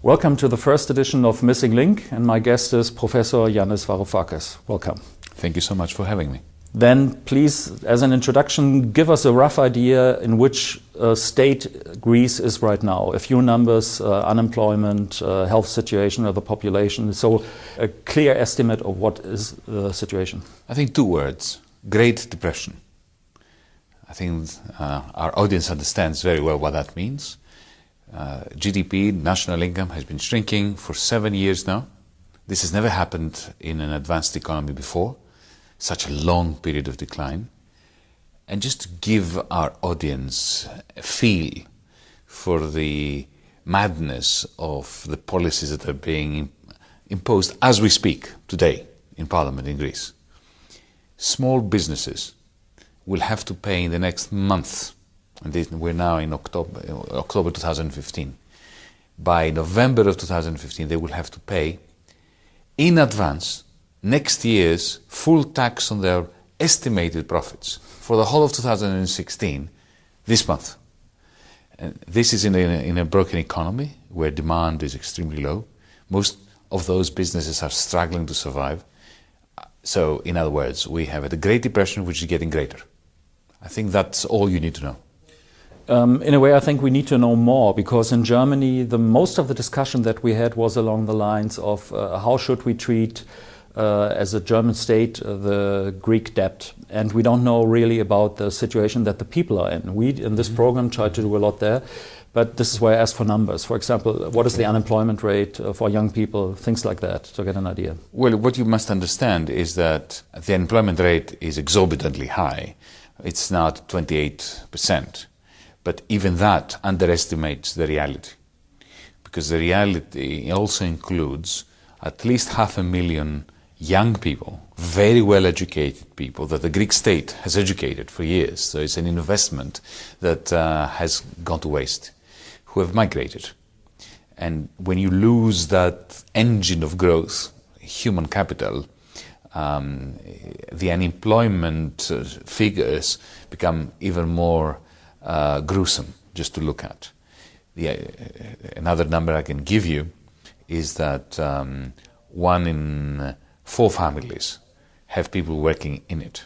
Welcome to the first edition of Missing Link, and my guest is Professor Янис Варуфакис. Welcome. Thank you so much for having me. Then please, as an introduction, give us a rough idea in which state Greece is right now. A few numbers, unemployment, health situation of the population, so a clear estimate of what is the situation. I think two words: Great Depression. I think our audience understands very well what that means. GDP, national income, has been shrinking for 7 years now. This has never happened in an advanced economy before, such a long period of decline. And just to give our audience a feel for the madness of the policies that are being imposed as we speak today in Parliament in Greece. Small businesses will have to pay in the next month, and we're now in October 2015. By November of 2015, they will have to pay in advance next year's full tax on their estimated profits for the whole of 2016 this month. And this is in a broken economy where demand is extremely low. Most of those businesses are struggling to survive. So, in other words, we have the Great Depression, which is getting greater. I think that's all you need to know. In a way, I think we need to know more, because in Germany, most of the discussion that we had was along the lines of how should we treat, as a German state, the Greek debt. And we don't know really about the situation that the people are in. We, in this program, try to do a lot there. But this is why I asked for numbers. For example, what is the unemployment rate for young people, things like that, to get an idea. Well, what you must understand is that the unemployment rate is exorbitantly high. It's now at 28%. But even that underestimates the reality. Because the reality also includes at least 500,000 young people, very well-educated people that the Greek state has educated for years. So it's an investment that has gone to waste, who have migrated. And when you lose that engine of growth, human capital, the unemployment figures become even more gruesome just to look at. Another number I can give you is that 1 in 4 families have people working in it.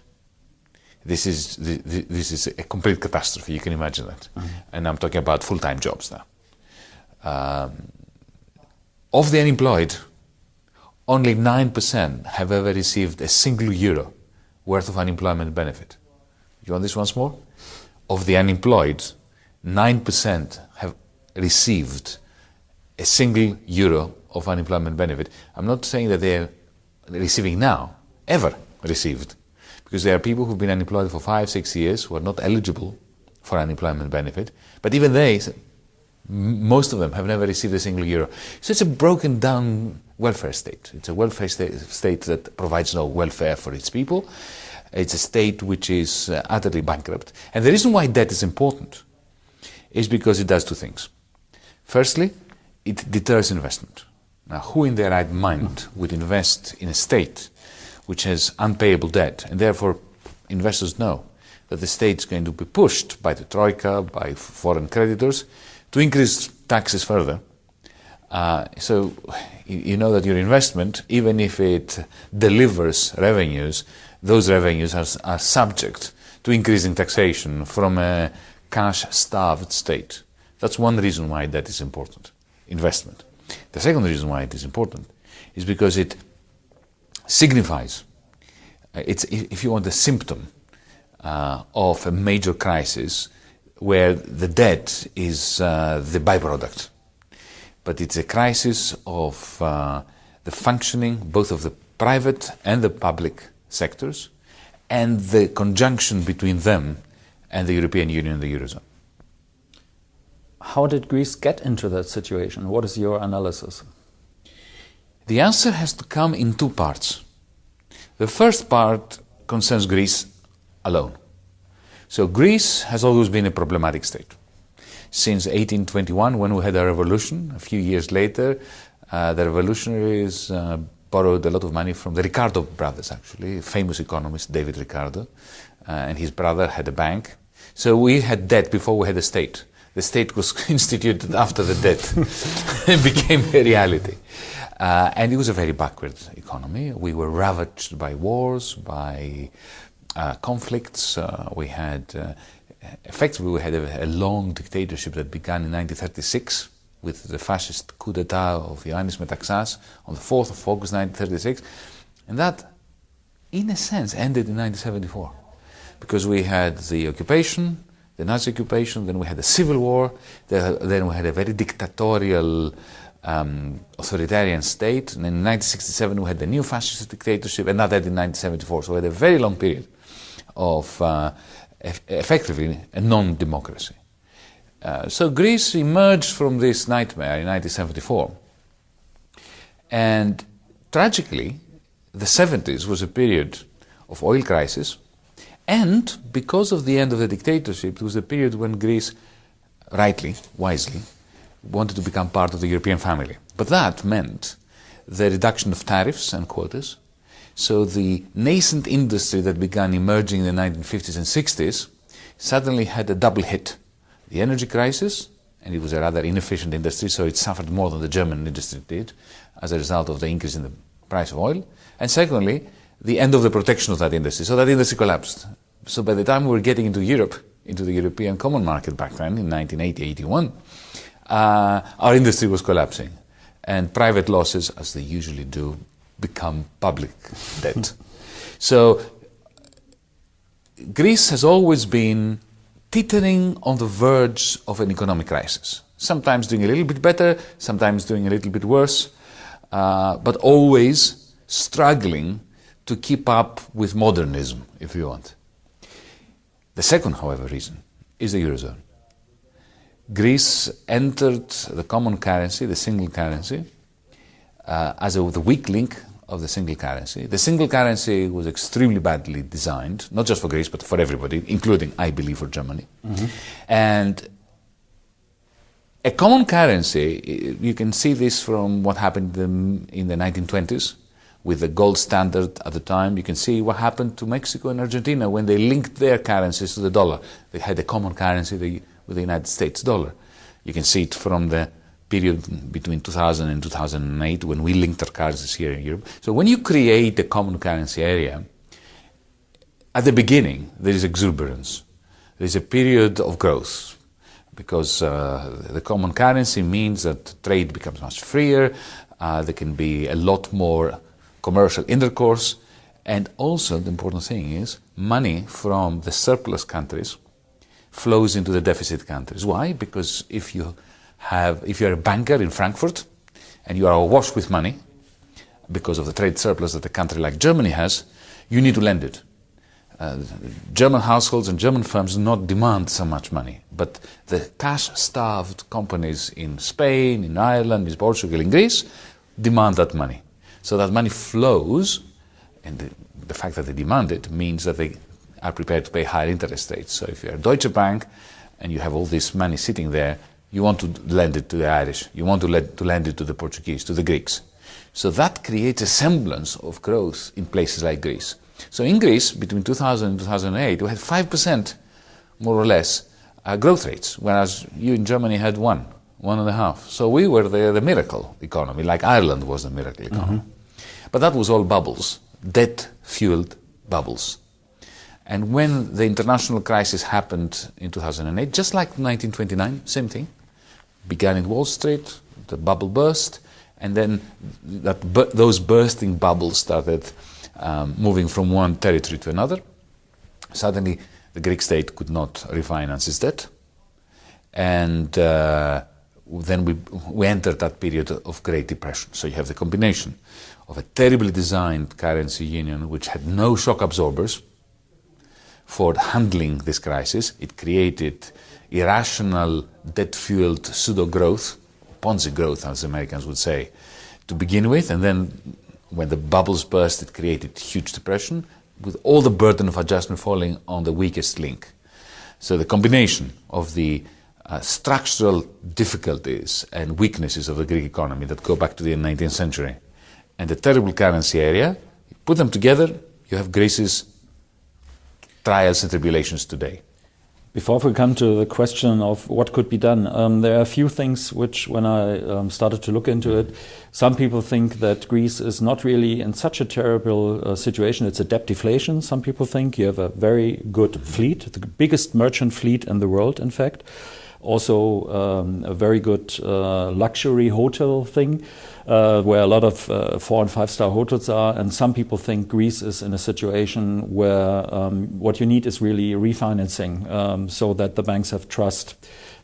This is a complete catastrophe. You can imagine that. And I'm talking about full-time jobs now. Of the unemployed, only 9% have ever received a single euro worth of unemployment benefit. You want this once more? Of the unemployed, 9% have received a single euro of unemployment benefit. I'm not saying that they're receiving now, ever received, because there are people who've been unemployed for 5-6 years who are not eligible for unemployment benefit, but even they, most of them, have never received a single euro. So it's a broken down welfare state. It's a welfare state that provides no welfare for its people. It's a state which is utterly bankrupt. And the reason why debt is important is because it does two things. Firstly, it deters investment. Now, who in their right mind would invest in a state which has unpayable debt? And therefore, investors know that the state is going to be pushed by the Troika, by foreign creditors, to increase taxes further. So you know that your investment, even if it delivers revenues, those revenues are subject to increasing taxation from a cash-starved state. That's one reason why that is important, investment. The second reason why it is important is because it signifies, it's, if you want, a symptom of a major crisis where the debt is the byproduct. But it's a crisis of the functioning both of the private and the public sectors, and the conjunction between them and the European Union and the Eurozone. How did Greece get into that situation? What is your analysis? The answer has to come in two parts. The first part concerns Greece alone. So Greece has always been a problematic state. Since 1821, when we had a revolution, a few years later, the revolutionaries borrowed a lot of money from the Ricardo brothers, actually, famous economist David Ricardo, and his brother had a bank. So we had debt before we had a state. the state was instituted after the death and became a reality. And it was a very backward economy. We were ravaged by wars, by conflicts. We had a long dictatorship that began in 1936 with the fascist coup d'etat of Янис Waruφakis on the 4th of August 1936. And that, in a sense, ended in 1974. Because we had the occupation, the Nazi occupation, then we had the civil war, then we had a very dictatorial authoritarian state, and in 1967 we had the new fascist dictatorship, and that ended in 1974. So we had a very long period of effectively a non-democracy. So Greece emerged from this nightmare in 1974. And tragically, the 70s was a period of oil crisis, and because of the end of the dictatorship, it was a period when Greece, rightly, wisely, wanted to become part of the European family. But that meant the reduction of tariffs and quotas. So the nascent industry that began emerging in the 1950s and 60s suddenly had a double hit. The energy crisis, and it was a rather inefficient industry, so it suffered more than the German industry did as a result of the increase in the price of oil. And secondly, the end of the protection of that industry. So that industry collapsed. So by the time we were getting into Europe, into the European common market back then, in 1980-81, our industry was collapsing. And private losses, as they usually do, become public debt. So Greece has always been teetering on the verge of an economic crisis. Sometimes doing a little bit better, sometimes doing a little bit worse, but always struggling to keep up with modernism, if you want. The second, however, reason is the Eurozone. Greece entered the common currency, the single currency, as the weak link of the single currency. The single currency was extremely badly designed, not just for Greece, but for everybody, including, I believe, for Germany. Mm-hmm. And a common currency, you can see this from what happened in the 1920s, with the gold standard at the time. You can see what happened to Mexico and Argentina when they linked their currencies to the dollar. They had a common currency with the United States dollar. You can see it from the period between 2000 and 2008 when we linked our currencies here in Europe. So when you create a common currency area, at the beginning there is exuberance. There is a period of growth because the common currency means that trade becomes much freer, there can be a lot more commercial intercourse, and also the important thing is money from the surplus countries flows into the deficit countries. Why? Because if you're a banker in Frankfurt and you are awash with money because of the trade surplus that a country like Germany has, you need to lend it. German households and German firms do not demand so much money, but the cash-starved companies in Spain, in Ireland, in Portugal, in Greece demand that money. So that money flows, and the fact that they demand it means that they are prepared to pay higher interest rates. So if you're a Deutsche Bank and you have all this money sitting there, you want to lend it to the Irish, you want to lend it to the Portuguese, to the Greeks. So that creates a semblance of growth in places like Greece. So in Greece, between 2000 and 2008, we had 5%, more or less, growth rates, whereas you in Germany had 1.5%. So we were the miracle economy, like Ireland was the miracle economy. Mm-hmm. But that was all bubbles, debt-fueled bubbles. And when the international crisis happened in 2008, just like 1929, same thing, began in Wall Street, the bubble burst, and then those bursting bubbles started moving from one territory to another. Suddenly, the Greek state could not refinance its debt, and then we entered that period of Great Depression. So you have the combination of a terribly designed currency union which had no shock absorbers for handling this crisis. It created irrational, debt-fueled pseudo-growth, Ponzi growth, as Americans would say, to begin with, and then when the bubbles burst, it created huge depression, with all the burden of adjustment falling on the weakest link. So the combination of the structural difficulties and weaknesses of the Greek economy that go back to the 19th century and the terrible currency area, put them together, you have Greece's trials and tribulations today. Before we come to the question of what could be done, there are a few things which, when I started to look into it, some people think that Greece is not really in such a terrible situation. It's a debt deflation. Some people think you have a very good fleet, the biggest merchant fleet in the world, in fact. Also a very good luxury hotel thing, where a lot of 4- and 5-star hotels are. And some people think Greece is in a situation where what you need is really refinancing, so that the banks have trust.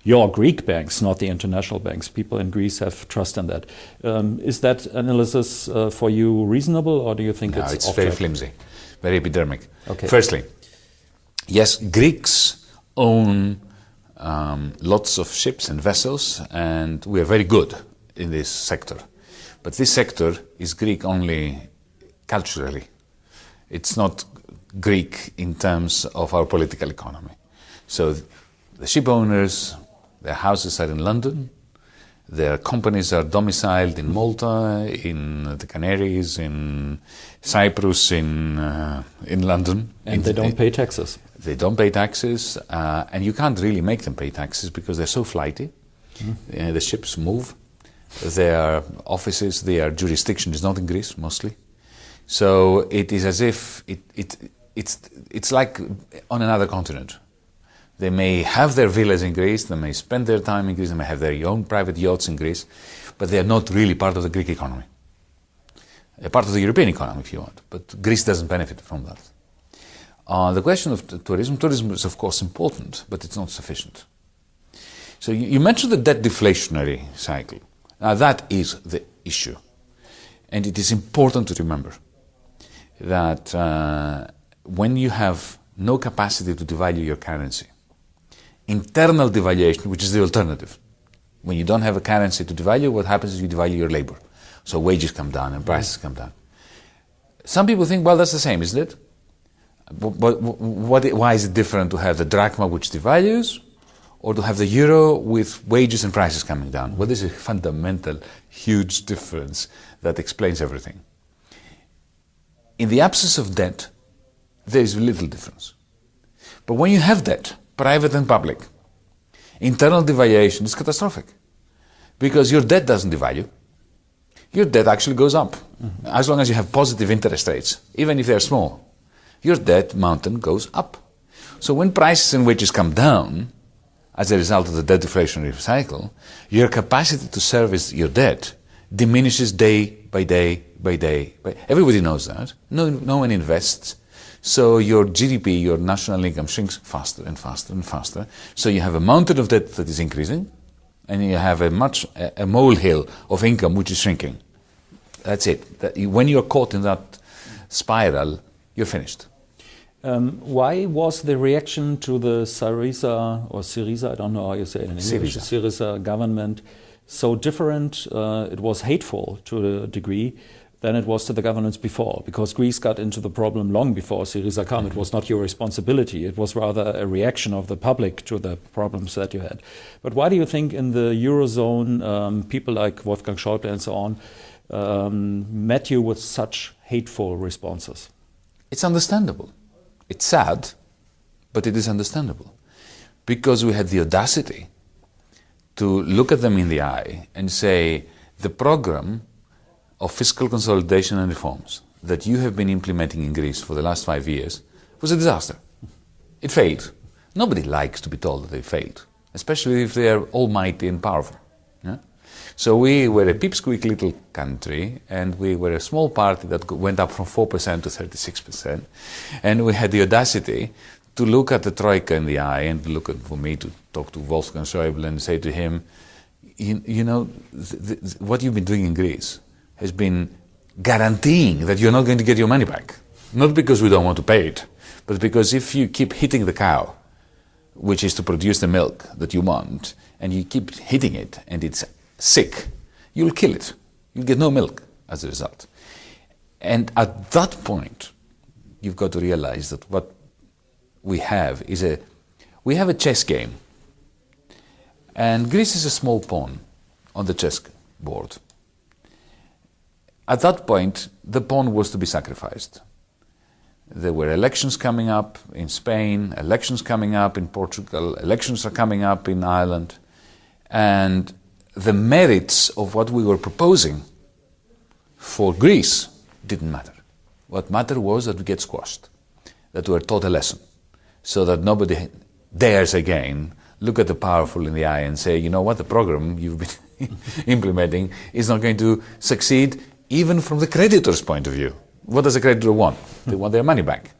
Your Greek banks, not the international banks. People in Greece have trust in that. Is that analysis for you reasonable, or do you think it's very flimsy, very epidermic. Okay. Firstly, yes, Greeks own lots of ships and vessels, and we are very good in this sector. But this sector is Greek only culturally. It's not Greek in terms of our political economy. So the ship owners, their houses are in London, their companies are domiciled in Malta, in the Canaries, in Cyprus, in London. And they don't pay taxes. They don't pay taxes, and you can't really make them pay taxes because they're so flighty. The ships move. Their offices, their jurisdiction is not in Greece, mostly. So it is as if it's like on another continent. They may have their villas in Greece, they may spend their time in Greece, they may have their own private yachts in Greece, but they are not really part of the Greek economy. They're part of the European economy, if you want, but Greece doesn't benefit from that. The question of tourism is of course important, but it's not sufficient. So you mentioned the debt deflationary cycle. Now that is the issue. And it is important to remember that when you have no capacity to devalue your currency, internal devaluation, which is the alternative. When you don't have a currency to devalue, what happens is you devalue your labor. So wages come down and prices come down. Some people think, well, that's the same, isn't it? Why is it different to have the drachma, which devalues, or to have the euro with wages and prices coming down? Well, there's a fundamental, huge difference that explains everything. In the absence of debt, there is little difference. But when you have debt, private and public, internal devaluation is catastrophic. Because your debt doesn't devalue. Your debt actually goes up. As long as you have positive interest rates, even if they're small, your debt mountain goes up. So when prices and wages come down, as a result of the debt deflationary cycle, your capacity to service your debt diminishes day by day by day. Everybody knows that. No one invests. So your GDP, your national income, shrinks faster and faster and faster. So you have a mountain of debt that is increasing, and you have a molehill of income which is shrinking. That's it. When you're caught in that spiral, you're finished. Why was the reaction to the Syriza, I don't know how you say it in English, Syriza government so different? It was hateful to a degree than it was to the governments before, because Greece got into the problem long before Syriza came. It was not your responsibility. It was rather a reaction of the public to the problems that you had. But why do you think in the Eurozone, people like Wolfgang Schäuble and so on met you with such hateful responses? It's understandable. It's sad, but it is understandable. Because we had the audacity to look at them in the eye and say, the program of fiscal consolidation and reforms that you have been implementing in Greece for the last 5 years was a disaster. It failed. Nobody likes to be told that they failed, especially if they are almighty and powerful. Yeah? So we were a pipsqueak little country, and we were a small party that went up from 4% to 36%, and we had the audacity to look at the Troika in the eye and for me to talk to Wolfgang Schäuble and say to him, you know, what you've been doing in Greece has been guaranteeing that you're not going to get your money back. Not because we don't want to pay it, but because if you keep hitting the cow, which is to produce the milk that you want, and you keep hitting it and it's sick, you'll kill it. You'll get no milk as a result. And at that point, you've got to realize that what we have is we have a chess game. And Greece is a small pawn on the chess board. At that point, the pawn was to be sacrificed. There were elections coming up in Spain, elections coming up in Portugal, elections are coming up in Ireland, and the merits of what we were proposing for Greece didn't matter. What mattered was that we get squashed, that we were taught a lesson, so that nobody dares again look at the powerful in the eye and say, you know what, the program you've been implementing is not going to succeed even from the creditor's point of view. What does a creditor want? They want their money back.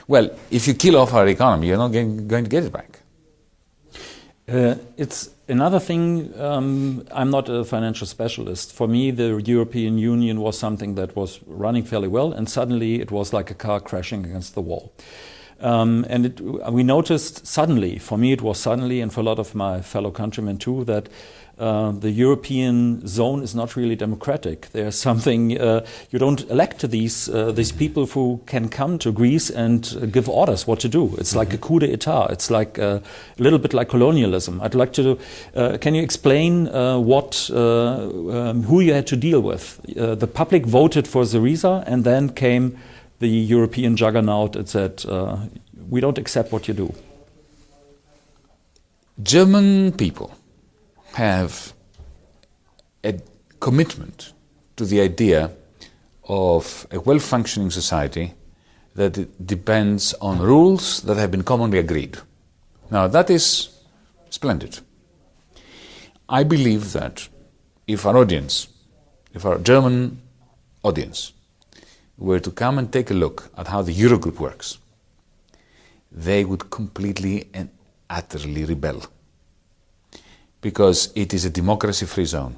Well, if you kill off our economy, you're not going to get it back. It's another thing, I'm not a financial specialist. For me, the European Union was something that was running fairly well, and suddenly it was like a car crashing against the wall. We noticed suddenly, for me it was suddenly, and for a lot of my fellow countrymen too, that the European zone is not really democratic. There's something, you don't elect these people who can come to Greece and give orders what to do. It's like a coup d'etat. It's like a little bit like colonialism. I'd like to, can you explain who you had to deal with? The public voted for Syriza, and then came the European juggernaut and said, we don't accept what you do. German people have a commitment to the idea of a well-functioning society that depends on rules that have been commonly agreed. Now, that is splendid. I believe that if our German audience were to come and take a look at how the Eurogroup works, they would completely and utterly rebel, because it is a democracy-free zone.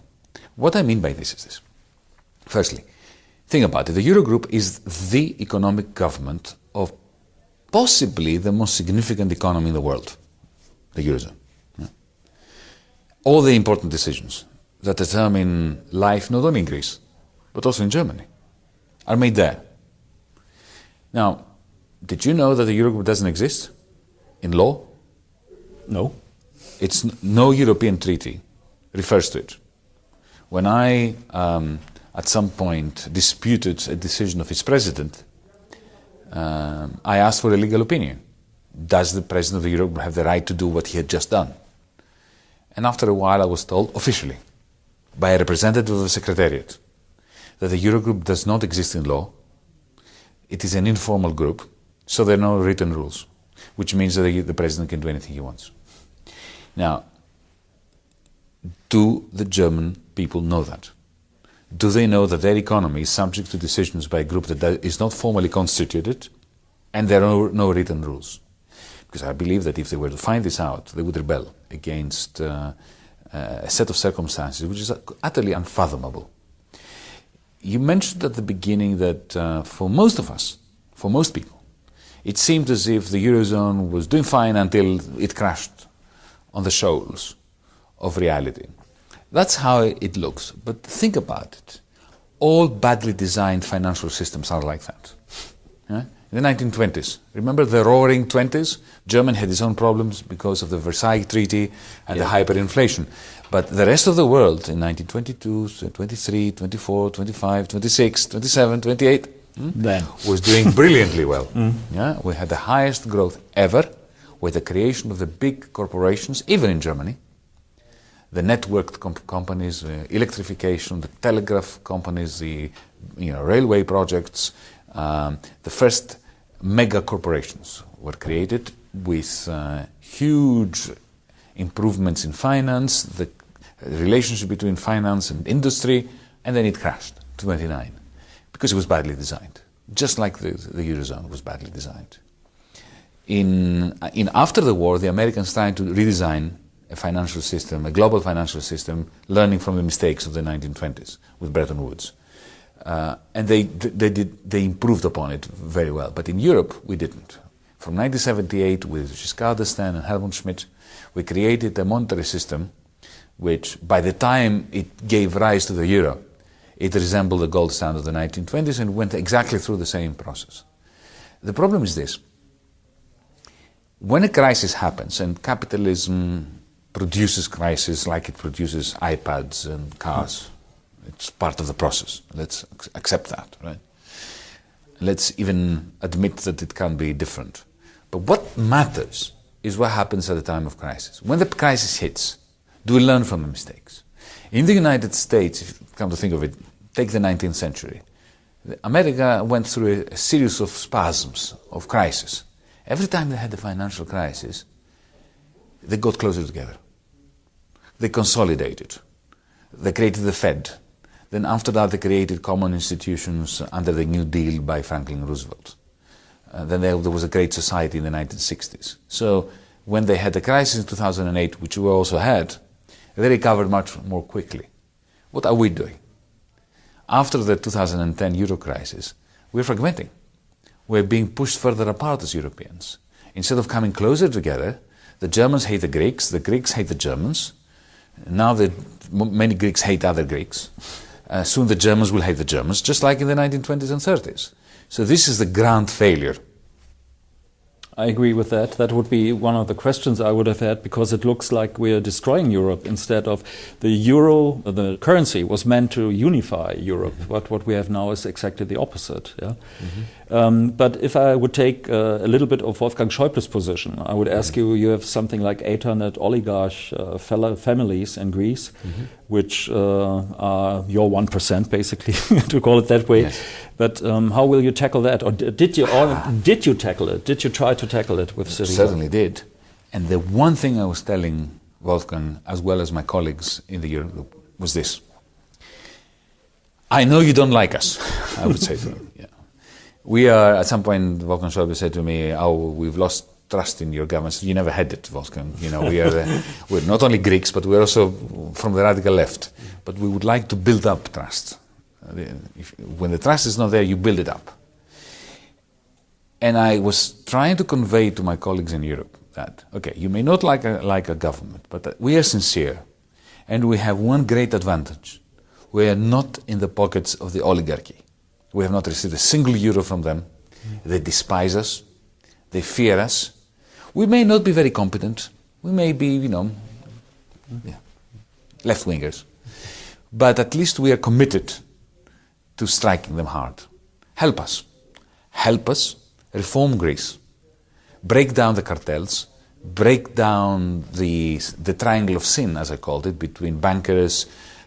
What I mean by this is this. Firstly, think about it. The Eurogroup is the economic government of possibly the most significant economy in the world, the Eurozone. Yeah. All the important decisions that determine life not only in Greece, but also in Germany, are made there. Now, did you know that the Eurogroup doesn't exist in law? No. It's no European treaty refers to it. When I, at some point, disputed a decision of its president, I asked for a legal opinion. Does the president of the Eurogroup have the right to do what he had just done? And after a while I was told, officially, by a representative of the Secretariat, that the Eurogroup does not exist in law. It is an informal group, so there are no written rules, which means that the president can do anything he wants. Now, do the German people know that? Do they know that their economy is subject to decisions by a group that is not formally constituted, and there are no written rules? Because I believe that if they were to find this out, they would rebel against a set of circumstances which is utterly unfathomable. You mentioned at the beginning that for most of us, for most people, it seemed as if the Eurozone was doing fine until it crashed on the shoals of reality. That's how it looks. But think about it. All badly designed financial systems are like that. Yeah? In the 1920s, remember the roaring 20s? Germany had its own problems because of the Versailles Treaty and the hyperinflation. But the rest of the world in 1922, 23, 24, 25, 26, 27, 28 was doing brilliantly well. Yeah? We had the highest growth ever with the creation of the big corporations, even in Germany. The networked companies, electrification, the telegraph companies, the railway projects, the first mega corporations were created with huge improvements in finance, the relationship between finance and industry, and then it crashed, 29, because it was badly designed, just like the Eurozone was badly designed. After the war, the Americans tried to redesign a financial system, a global financial system, learning from the mistakes of the 1920s with Bretton Woods. And they improved upon it very well. But in Europe, we didn't. From 1978, with Giscard d'Estaing and Helmut Schmidt, we created a monetary system which, by the time it gave rise to the euro, it resembled the gold standard of the 1920s and went exactly through the same process. The problem is this. When a crisis happens, and capitalism produces crises like it produces iPads and cars, it's part of the process. Let's accept that, right? Let's even admit that it can be different. But what matters is what happens at a time of crisis. When the crisis hits, do we learn from the mistakes? In the United States, if you come to think of it, take the 19th century. America went through a series of spasms, of crises. Every time they had a financial crisis, they got closer together. They consolidated. They created the Fed. Then after that, they created common institutions under the New Deal by Franklin Roosevelt. Then there was a Great Society in the 1960s. So when they had the crisis in 2008, which we also had, they recovered much more quickly. What are we doing? After the 2010 Euro crisis, we're fragmenting. We're being pushed further apart as Europeans. Instead of coming closer together, the Germans hate the Greeks hate the Germans. Now many Greeks hate other Greeks. Soon the Germans will hate the Germans, just like in the 1920s and 30s. So this is the grand failure. I agree with that. That would be one of the questions I would have had, because it looks like we are destroying Europe instead of the euro. The currency was meant to unify Europe, but what we have now is exactly the opposite. Yeah? But if I would take a little bit of Wolfgang Schäuble's position, I would ask you, you have something like 800 oligarch families in Greece, which are your 1%, basically, to call it that way. Yes. But how will you tackle that? Or did you tackle it? Did you try to tackle it with Syriza? Certainly did. And the one thing I was telling Wolfgang, as well as my colleagues in the Eurogroup, was this. I know you don't like us, I would say to him. Yeah. We are, at some point, Wolfgang Schäuble said to me, we've lost trust in your government. You never had it, Wolfgang. You know, we're not only Greeks, but we're also from the radical left. But we would like to build up trust. When the trust is not there, you build it up. And I was trying to convey to my colleagues in Europe that, okay, you may not like a government, but we are sincere. And we have one great advantage. We are not in the pockets of the oligarchy. We have not received a single euro from them. They despise us. They fear us. We may not be very competent. We may be, left-wingers. But at least we are committed to striking them hard. Help us. Help us reform Greece. Break down the cartels. Break down the triangle of sin, as I called it, between bankers,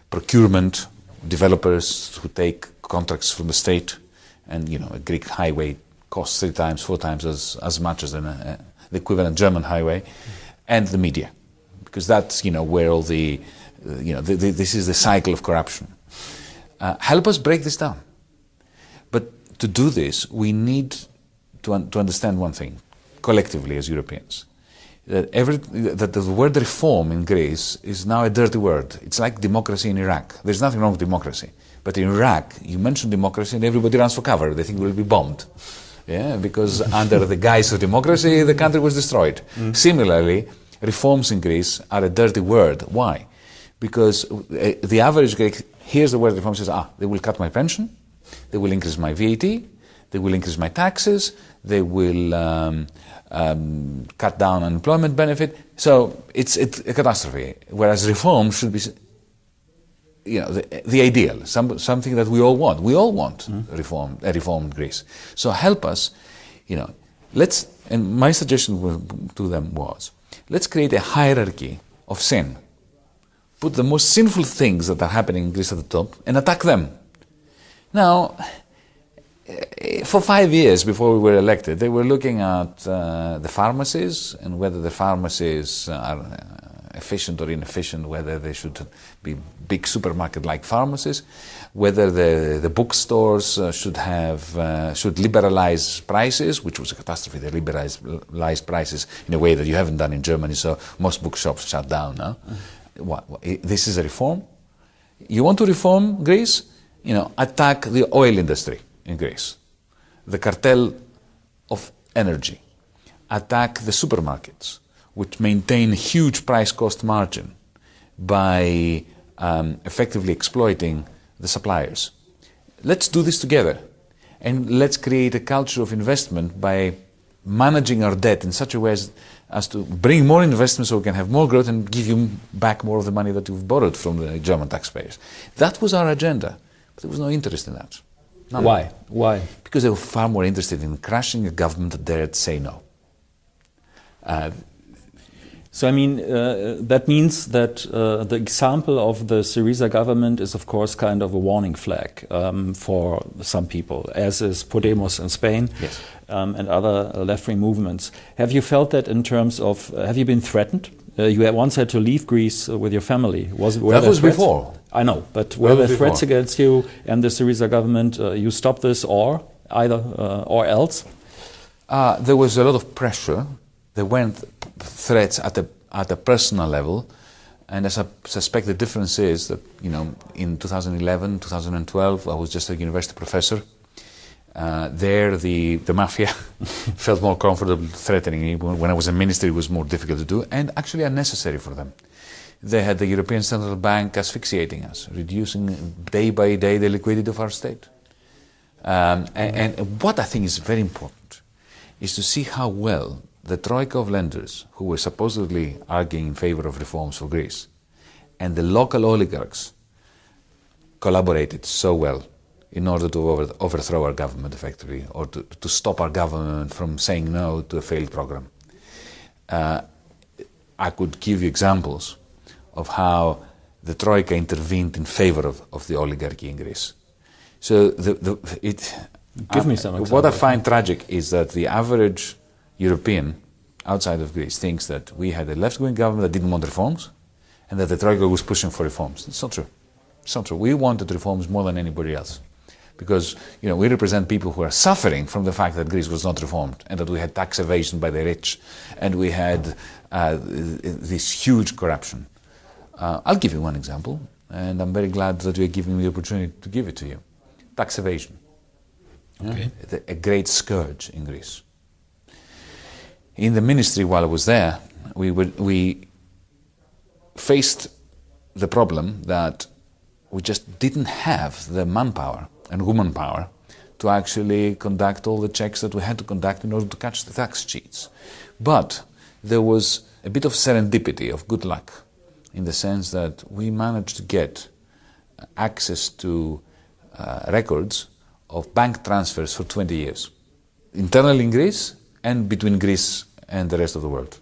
procurement, developers who take contracts from the state, and a Greek highway costs 3 times, 4 times as much as the equivalent German highway, and the media, because that's where all this is the cycle of corruption. Help us break this down. But to do this, we need to understand one thing, collectively as Europeans, that the word reform in Greece is now a dirty word. It's like democracy in Iraq. There's nothing wrong with democracy. But in Iraq, you mention democracy and everybody runs for cover. They think we'll be bombed. Yeah, because under the guise of democracy, the country was destroyed. Similarly, reforms in Greece are a dirty word. Why? Because the average Greek hears the word reform and says, they will cut my pension, they will increase my VAT, they will increase my taxes, they will cut down unemployment benefit. So it's a catastrophe. Whereas reform should be, the ideal, something that we all want. We all want a reformed Greece. So help us, and my suggestion to them was, let's create a hierarchy of sin. Put the most sinful things that are happening in Greece at the top and attack them. Now, for 5 years before we were elected, they were looking at the pharmacies and whether the pharmacies are efficient or inefficient, whether they should be big supermarket-like pharmacies, whether the bookstores should liberalize prices, which was a catastrophe. They liberalized prices in a way that you haven't done in Germany, so most bookshops shut down now. This is a reform? You want to reform Greece? Attack the oil industry in Greece, the cartel of energy, attack the supermarkets, which maintain a huge price-cost margin by effectively exploiting the suppliers. Let's do this together, and let's create a culture of investment by managing our debt in such a way as to bring more investment so we can have more growth and give you back more of the money that you've borrowed from the German taxpayers. That was our agenda, but there was no interest in that. None. Why? Why? Because they were far more interested in crushing a government that dared say no. So I mean, that means that the example of the Syriza government is, of course, kind of a warning flag for some people, as is Podemos in Spain, yes. And other left-wing movements. Have you felt that in terms of, have you been threatened? You once had to leave Greece with your family. That was before. I know, but were there threats against you and the Syriza government? You stopped this, or either or else? There was a lot of pressure. There weren't threats at a personal level, and as I suspect the difference is that, you know, in 2011, 2012, I was just a university professor. There, the mafia felt more comfortable threatening me. When I was a minister, it was more difficult to do, and actually unnecessary for them. They had the European Central Bank asphyxiating us, reducing day by day the liquidity of our state. And what I think is very important is to see how well the troika of lenders, who were supposedly arguing in favor of reforms for Greece, and the local oligarchs collaborated so well in order to overthrow our government effectively, or to stop our government from saying no to a failed program. I could give you examples of how the troika intervened in favor of the oligarchy in Greece. So Give me some examples. What I find tragic is that the average European outside of Greece thinks that we had a left-wing government that didn't want reforms, and that the troika was pushing for reforms. It's not true. It's not true. We wanted reforms more than anybody else, because, you know, we represent people who are suffering from the fact that Greece was not reformed, and that we had tax evasion by the rich, and we had this huge corruption. I'll give you one example, and I'm very glad that you're giving me the opportunity to give it to you. Tax evasion. Okay. A great scourge in Greece. In the ministry, while I was there, we faced the problem that we just didn't have the manpower and womanpower to actually conduct all the checks that we had to conduct in order to catch the tax cheats. But there was a bit of serendipity, of good luck, in the sense that we managed to get access to records of bank transfers for 20 years, internally in Greece and between Greece and the rest of the world,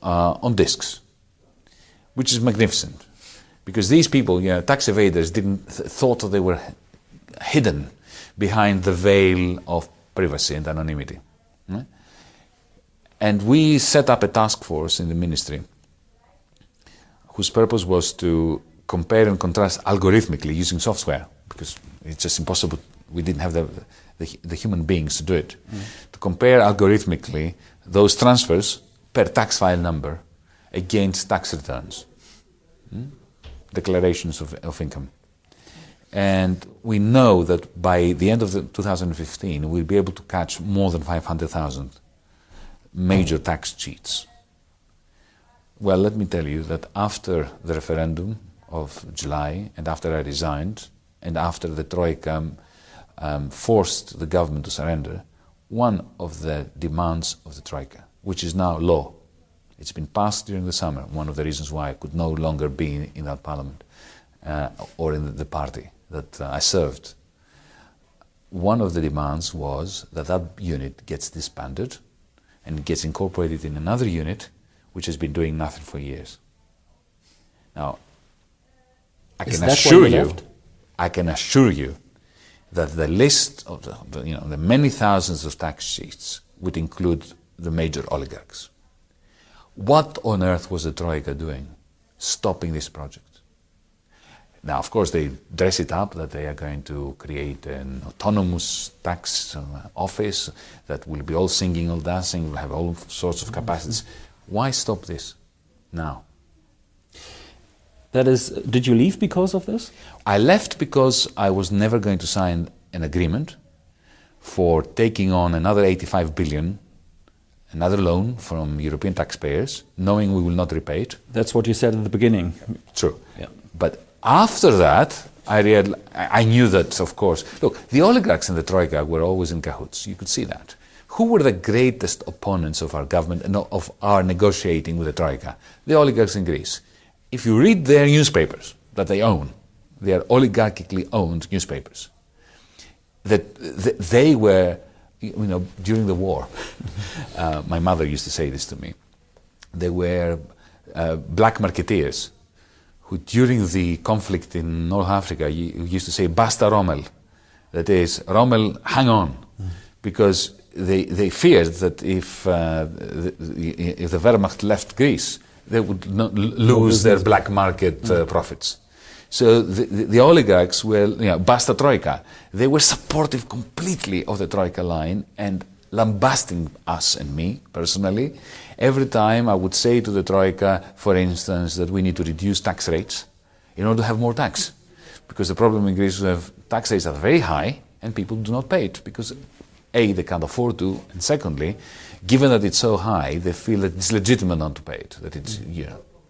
on discs, which is magnificent, because these people, you know, tax evaders, thought that they were hidden behind the veil of privacy and anonymity. And we set up a task force in the ministry whose purpose was to compare and contrast algorithmically using software, because it's just impossible. We didn't have the human beings to do it. To compare algorithmically those transfers per tax file number against tax returns, declarations of income. And we know that by the end of 2015, we'll be able to catch more than 500,000 major tax cheats. Well, let me tell you that after the referendum of July, and after I resigned, and after the Troika forced the government to surrender, one of the demands of the Troika, which is now law, it's been passed during the summer, one of the reasons why I could no longer be in that parliament or in the party that I served. One of the demands was that that unit gets disbanded and gets incorporated in another unit which has been doing nothing for years. Now, I can assure you that the list of the many thousands of tax sheets would include the major oligarchs. What on earth was the Troika doing, stopping this project? Now, of course, they dress it up that they are going to create an autonomous tax office that will be all singing, all dancing, will have all sorts of capacities. Why stop this now? That is, did you leave because of this? I left because I was never going to sign an agreement for taking on another 85 billion, another loan from European taxpayers, knowing we will not repay it. That's what you said at the beginning. True. Yeah. But after that, I knew that, of course, look, the oligarchs and the Troika were always in cahoots. You could see that. Who were the greatest opponents of our government and of our negotiating with the Troika? The oligarchs in Greece. If you read their newspapers that they own, they are oligarchically owned newspapers. that they were, during the war, my mother used to say this to me, they were black marketeers who during the conflict in North Africa used to say, basta Rommel, that is, Rommel, hang on, because they feared that if the Wehrmacht left Greece, they would lose their black market profits. So the oligarchs were, basta Troika. They were supportive completely of the Troika line and lambasting us and me personally. Every time I would say to the Troika, for instance, that we need to reduce tax rates in order to have more tax. Because the problem in Greece is that tax rates are very high and people do not pay it because A, they can't afford to, and secondly, given that it's so high, they feel that it's legitimate not to pay it, that it's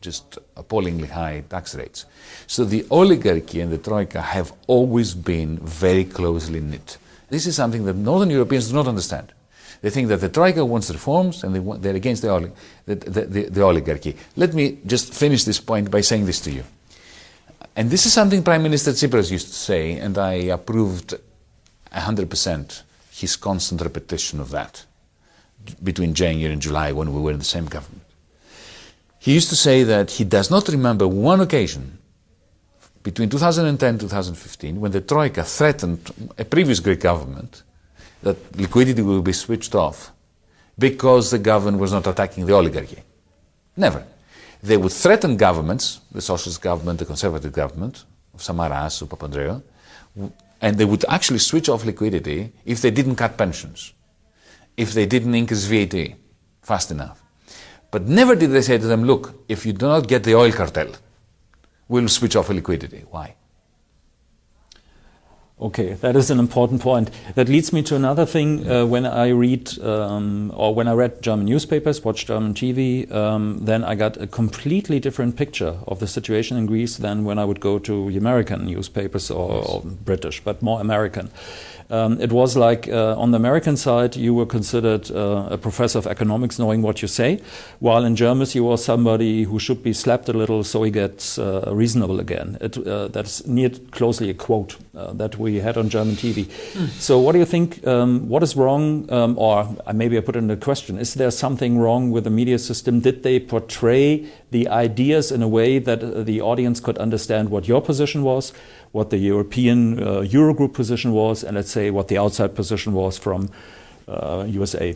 just appallingly high tax rates. So the oligarchy and the Troika have always been very closely knit. This is something that Northern Europeans do not understand. They think that the Troika wants reforms and they're against the oligarchy. Let me just finish this point by saying this to you. And this is something Prime Minister Tsipras used to say, and I approved 100% his constant repetition of that between January and July when we were in the same government. He used to say that he does not remember one occasion between 2010 and 2015 when the Troika threatened a previous Greek government that liquidity will be switched off because the government was not attacking the oligarchy. Never. They would threaten governments, the socialist government, the conservative government, of Samaras or Papandreou, and they would actually switch off liquidity if they didn't cut pensions, if they didn't increase VAT fast enough. But never did they say to them, look, if you do not get the oil cartel, we'll switch off liquidity. Why? Okay, that is an important point. That leads me to another thing. When I read, or when I read German newspapers, watched German TV, then I got a completely different picture of the situation in Greece than when I would go to American newspapers or British, but more American. It was like on the American side, you were considered a professor of economics knowing what you say, while in Germany you were somebody who should be slapped a little so he gets reasonable again. That's near closely a quote that we had on German TV. So what do you think, what is wrong, or maybe I put in the question, is there something wrong with the media system? Did they portray the ideas in a way that the audience could understand what your position was, what the European Eurogroup position was, and let's say what the outside position was from USA?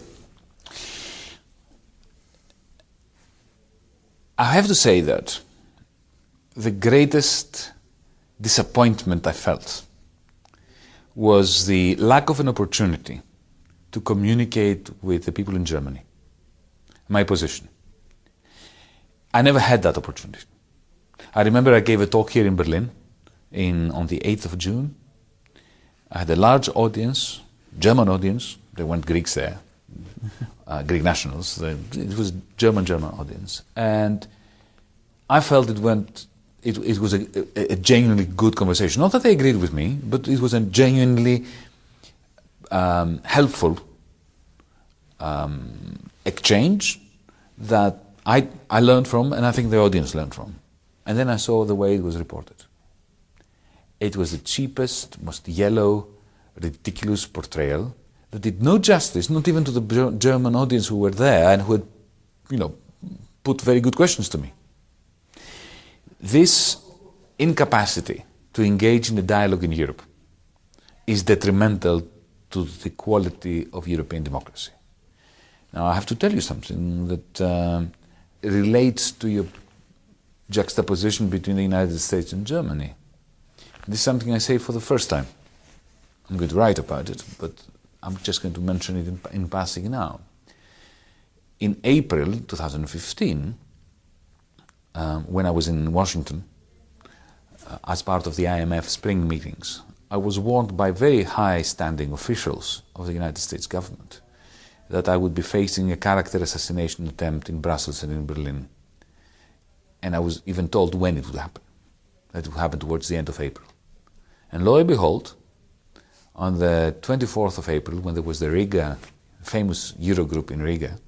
I have to say that the greatest disappointment I felt was the lack of an opportunity to communicate with the people in Germany, my position. I never had that opportunity. I remember I gave a talk here in Berlin on the 8th of June. I had a large audience, German audience. There weren't Greeks there, Greek nationals. It was German audience. And I felt it was a genuinely good conversation. Not that they agreed with me, but it was a genuinely helpful exchange that I learned from, and I think the audience learned from. And then I saw the way it was reported. It was the cheapest, most yellow, ridiculous portrayal that did no justice, not even to the German audience who were there and who had, put very good questions to me. This incapacity to engage in a dialogue in Europe is detrimental to the quality of European democracy. Now, I have to tell you something that relates to your juxtaposition between the United States and Germany. This is something I say for the first time. I'm going to write about it, but I'm just going to mention it in passing now. In April 2015, when I was in Washington, as part of the IMF spring meetings, I was warned by very high-standing officials of the United States government that I would be facing a character assassination attempt in Brussels and in Berlin. And I was even told when it would happen, that it would happen towards the end of April. And lo and behold, on the 24th of April, when there was the Riga, famous Eurogroup in Riga,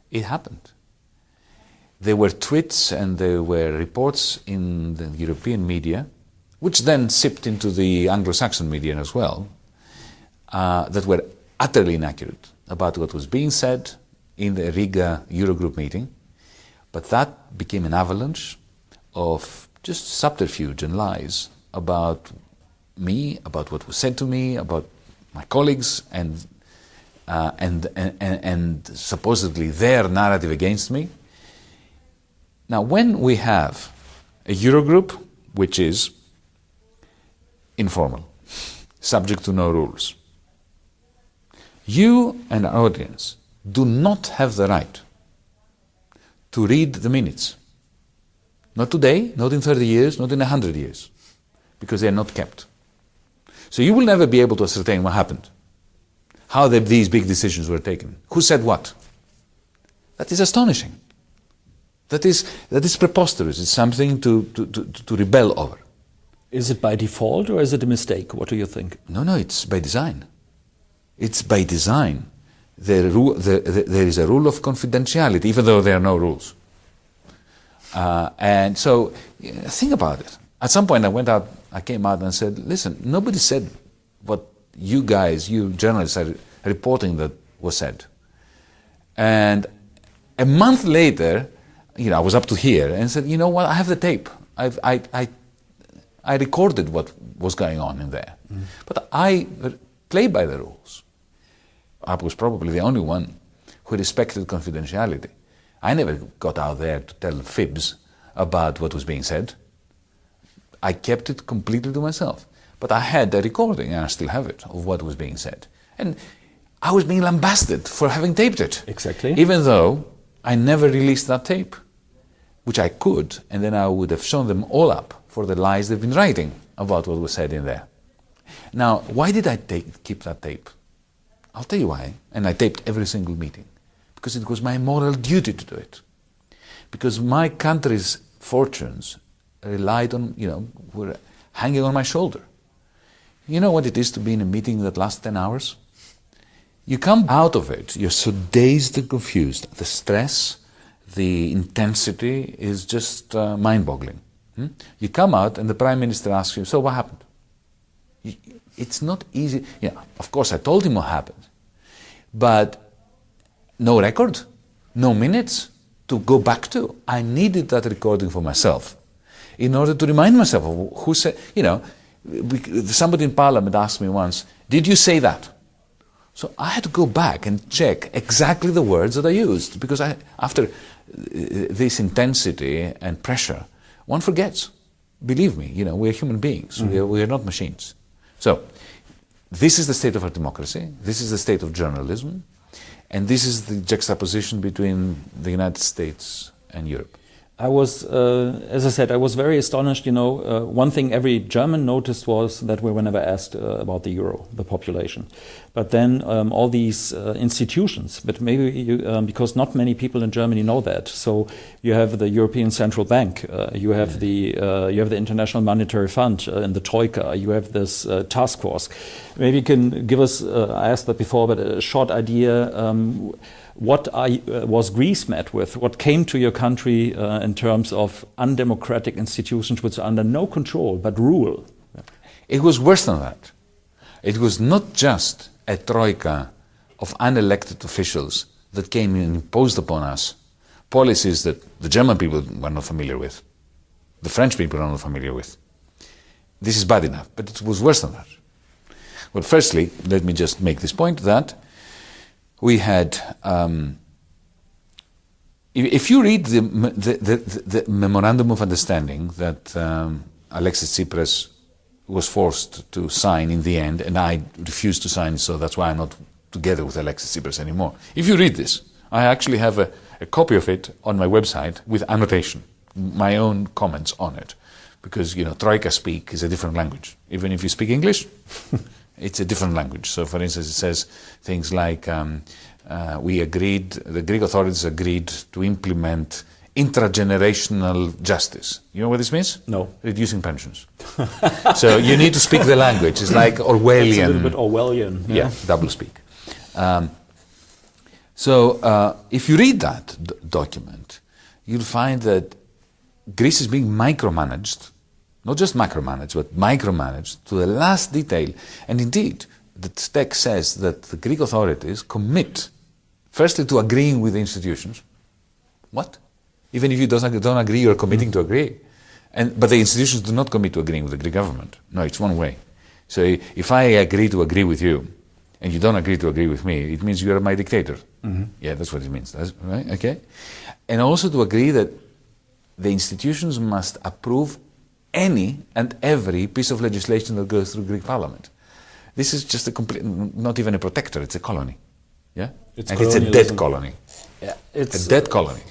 it happened. There were tweets and there were reports in the European media, which then sipped into the Anglo-Saxon media as well, that were utterly inaccurate about what was being said in the Riga Eurogroup meeting, but that became an avalanche of just subterfuge and lies about me, about what was said to me, about my colleagues, and supposedly their narrative against me. Now, when we have a Eurogroup which is informal, subject to no rules, you and our audience do not have the right to read the minutes. Not today, not in 30 years, not in 100 years, because they are not kept. So you will never be able to ascertain what happened, how these big decisions were taken, who said what. That is astonishing. That is preposterous. It's something to rebel over. Is it by default or is it a mistake? What do you think? No, it's by design. It's by design. There is a rule of confidentiality, even though there are no rules. And so, think about it. At some point I came out and said, listen, nobody said what you guys, you journalists are reporting that was said. And a month later, I was up to here and said, you know what, I have the tape. I recorded what was going on in there. Mm. But I play by the rules. I was probably the only one who respected confidentiality. I never got out there to tell fibs about what was being said. I kept it completely to myself. But I had a recording, and I still have it, of what was being said. And I was being lambasted for having taped it. Exactly. Even though I never released that tape, which I could, and then I would have shown them all up for the lies they've been writing about what was said in there. Now, why did I keep that tape? I'll tell you why. And I taped every single meeting. Because it was my moral duty to do it. Because my country's fortunes relied on, were hanging on my shoulder. You know what it is to be in a meeting that lasts 10 hours? You come out of it, you're so dazed and confused. The stress, the intensity is just mind-boggling. You come out and the Prime Minister asks you, so what happened? It's not easy. Of course I told him what happened. But no record, no minutes to go back to. I needed that recording for myself in order to remind myself of who said, somebody in Parliament asked me once, did you say that? So I had to go back and check exactly the words that I used, because after this intensity and pressure, one forgets. Believe me, we're human beings. Mm-hmm. We are not machines. So this is the state of our democracy. This is the state of journalism. And this is the juxtaposition between the United States and Europe. I was, as I said, I was very astonished. One thing every German noticed was that we were never asked about the euro, the population. But then all these institutions, but maybe because not many people in Germany know that. So you have the European Central Bank, you have the International Monetary Fund and the Troika, you have this task force. Maybe you can give us, I asked that before, but a short idea. What was Greece met with? What came to your country in terms of undemocratic institutions which are under no control but rule? It was worse than that. It was not just a troika of unelected officials that came and imposed upon us policies that the German people were not familiar with, the French people are not familiar with. This is bad enough, but it was worse than that. Well, firstly, let me just make this point that we had, if you read the memorandum of understanding that Alexis Tsipras was forced to sign in the end, and I refused to sign, so that's why I'm not together with Alexis Tsipras anymore. If you read this, I actually have a copy of it on my website with annotation, my own comments on it, because Troika speak is a different language. Even if you speak English, it's a different language. So, for instance, it says things like, the Greek authorities agreed to implement intragenerational justice. You know what this means? No. Reducing pensions. So you need to speak the language. It's like Orwellian. It's a little bit Orwellian. Yeah, double speak. So if you read that document, you'll find that Greece is being micromanaged, not just macromanaged, but micromanaged to the last detail. And indeed, the text says that the Greek authorities commit, firstly, to agreeing with the institutions. What? Even if you don't agree, you're committing to agree. But the institutions do not commit to agreeing with the Greek government. No, it's one way. So if I agree to agree with you, and you don't agree to agree with me, it means you are my dictator. Mm-hmm. Yeah, that's what it means, right? Okay? And also to agree that the institutions must approve any and every piece of legislation that goes through Greek parliament. This is just not even a protector, it's a colony. Yeah? It's a dead colony. Yeah, it's a dead colony.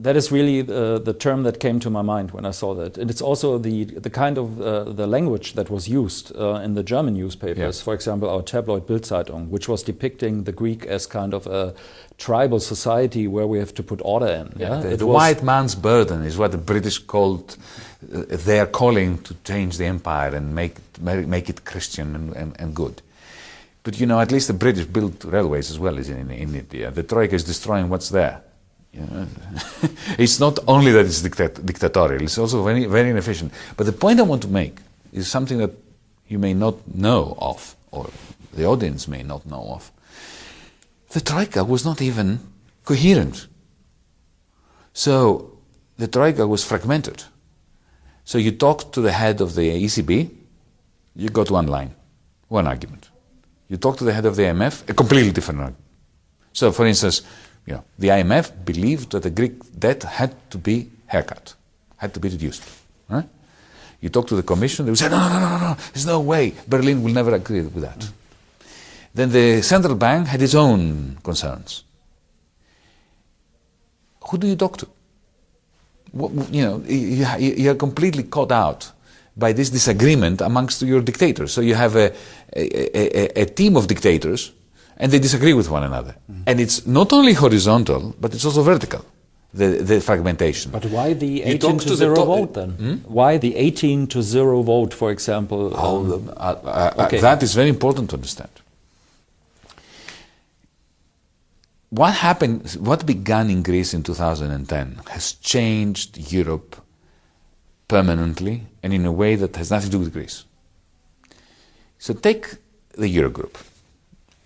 That is really the term that came to my mind when I saw that. And it's also the kind of the language that was used in the German newspapers. Yeah. For example, our tabloid Bild-Zeitung, which was depicting the Greek as kind of a tribal society where we have to put order in. Yeah? The white man's burden is what the British called, they are calling to change the empire and make it Christian and good. But at least the British built railways as well as in India. The Troika is destroying what's there. It's not only that it's dictatorial, it's also very, very inefficient. But the point I want to make is something that you may not know of, or the audience may not know of. The Troika was not even coherent. So the Troika was fragmented. So you talk to the head of the ECB, you got one line, one argument. You talk to the head of the IMF, a completely different argument. So for instance, the IMF believed that the Greek debt had to be haircut, had to be reduced. Right? You talk to the Commission, they will say, no, there's no way. Berlin will never agree with that. Then the central bank had its own concerns. Who do you talk to? You are completely caught out by this disagreement amongst your dictators. So you have a team of dictators, and they disagree with one another. Mm-hmm. And it's not only horizontal, but it's also vertical, the fragmentation. But why the 18-0 vote then? Why the 18-0 vote, for example? Okay. That is very important to understand. What happened, what began in Greece in 2010 has changed Europe permanently and in a way that has nothing to do with Greece. So take the Eurogroup.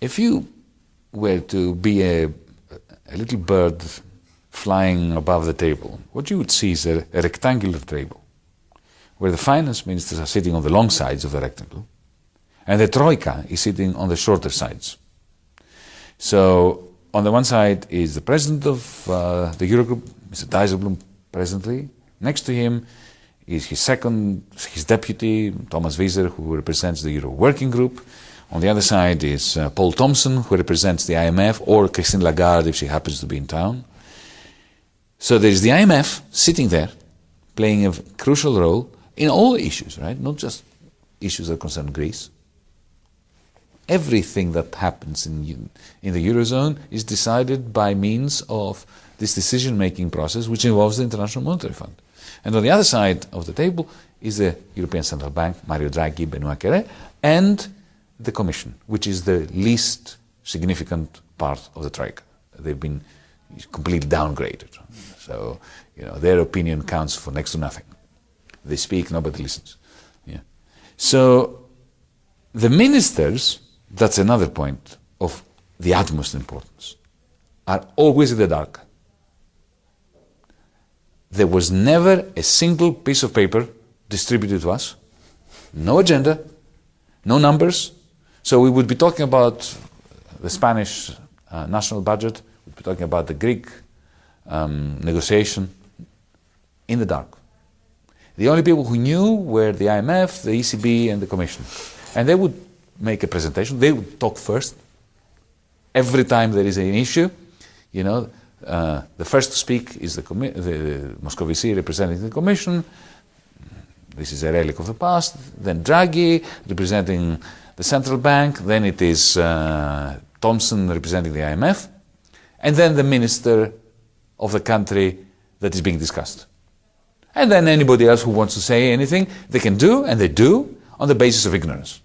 If you were to be a little bird flying above the table, what you would see is a rectangular table where the finance ministers are sitting on the long sides of the rectangle and the Troika is sitting on the shorter sides. So on the one side is the president of the Eurogroup, Mr. Dijsselbloem, presently. Next to him is his deputy, Thomas Wieser, who represents the Euro Working Group. On the other side is Paul Thompson, who represents the IMF, or Christine Lagarde, if she happens to be in town. So there is the IMF sitting there, playing a crucial role in all issues, right? Not just issues that concern Greece. Everything that happens in the Eurozone is decided by means of this decision-making process, which involves the International Monetary Fund. And on the other side of the table is the European Central Bank, Mario Draghi, Benoît Cœuré, and the Commission, which is the least significant part of the Troika. They've been completely downgraded. So, their opinion counts for next to nothing. They speak, nobody listens. Yeah. So, the ministers, that's another point of the utmost importance, are always in the dark. There was never a single piece of paper distributed to us, no agenda, no numbers. So we would be talking about the Spanish national budget, we'd be talking about the Greek negotiation in the dark. The only people who knew were the IMF, the ECB, and the Commission. And they would make a presentation, they would talk first. Every time there is an issue, the first to speak is the Moscovici representing the Commission. This is a relic of the past. Then Draghi representing the central bank. Then it is Thompson representing the IMF. And then the minister of the country that is being discussed. And then anybody else who wants to say anything, they can do, and they do, on the basis of ignorance.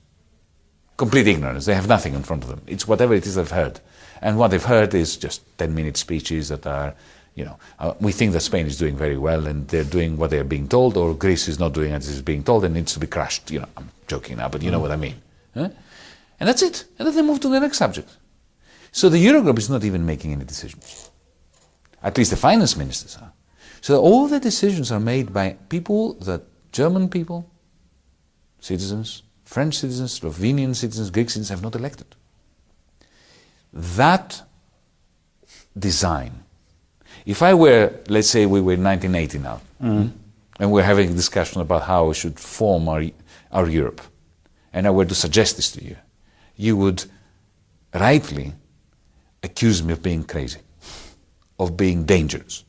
Complete ignorance. They have nothing in front of them. It's whatever it is they've heard. And what they've heard is just 10-minute speeches that are, we think that Spain is doing very well and they're doing what they're being told, or Greece is not doing as it's being told and needs to be crushed. I'm joking now, but you know what I mean. And that's it. And then they move to the next subject. So the Eurogroup is not even making any decisions. At least the finance ministers are. So all the decisions are made by people that German people, citizens, French citizens, Slovenian citizens, Greek citizens have not elected. That design, if I were, let's say we were in 1980 now, and we're having a discussion about how we should form our Europe, and I were to suggest this to you, you would rightly accuse me of being crazy, of being dangerous,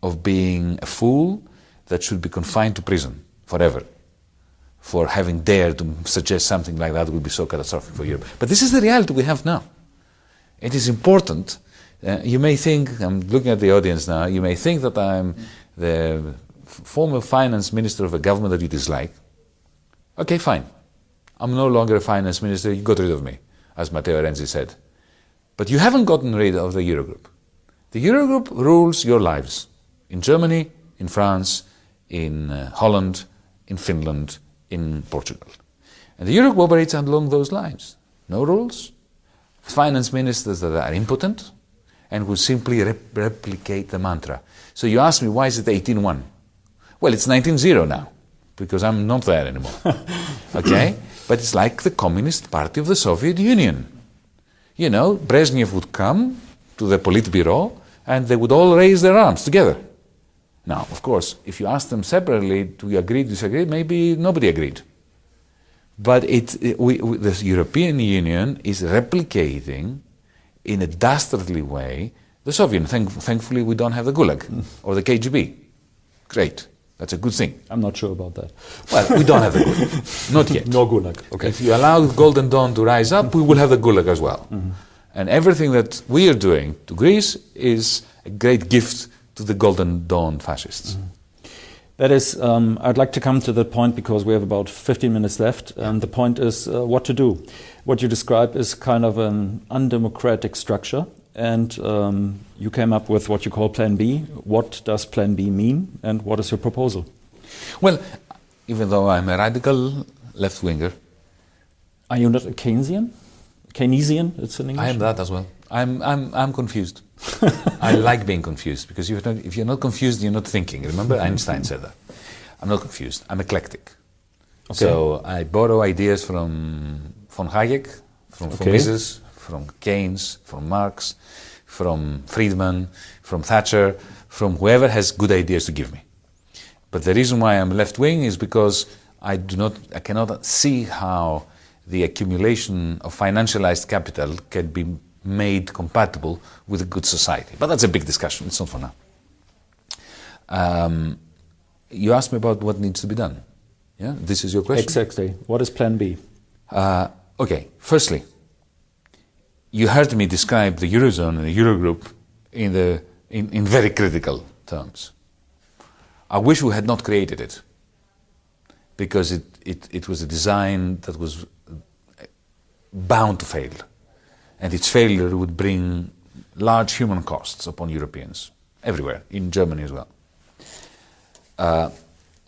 of being a fool that should be confined to prison forever, for having dared to suggest something like that would be so catastrophic for Europe. But this is the reality we have now. It is important. You may think, I'm looking at the audience now, you may think that I'm the former finance minister of a government that you dislike. Okay, fine. I'm no longer a finance minister, you got rid of me, as Matteo Renzi said. But you haven't gotten rid of the Eurogroup. The Eurogroup rules your lives. In Germany, in France, in Holland, in Finland, in Portugal. And the Eurogroup operates along those lines. No rules, finance ministers that are impotent, and who simply replicate the mantra. So you ask me, why is it 18-1? Well, it's 19-0 now, because I'm not there anymore. Okay? But it's like the Communist Party of the Soviet Union. You know, Brezhnev would come to the Politburo, and they would all raise their arms together. Now, of course, if you ask them separately, do you agree, disagree, maybe nobody agreed. But the European Union is replicating in a dastardly way the Soviet. Thankfully, we don't have the Gulag or the KGB. Great. That's a good thing. I'm not sure about that. Well, we don't have the Gulag. Not yet. No Gulag. Okay. If you allow Golden Dawn to rise up, we will have the Gulag as well. And everything that we are doing to Greece is a great gift to the Golden Dawn fascists. That is, I'd like to come to that point because we have about 15 minutes left. The point is what to do. What you describe is kind of an undemocratic structure, and you came up with what you call Plan B. What does Plan B mean, and what is your proposal? Well, even though I'm a radical left-winger... Are you not a Keynesian? Keynesian, it's in English? I am that as well. I'm confused. I like being confused, because if you're not confused, you're not thinking. Remember, Einstein said that. I'm not confused. I'm eclectic. Okay. So I borrow ideas from von Hayek, from Mises, from Keynes, from Marx, from Friedman, from Thatcher, from whoever has good ideas to give me. But the reason why I'm left-wing is because I cannot see how the accumulation of financialized capital can be made compatible with a good society. But that's a big discussion. It's not for now. You asked me about what needs to be done. Yeah, this is your question? Exactly. What is Plan B? Okay, firstly, you heard me describe the Eurozone and the Eurogroup in very critical terms. I wish we had not created it, because it was a design that was bound to fail. And its failure would bring large human costs upon Europeans, everywhere, in Germany as well.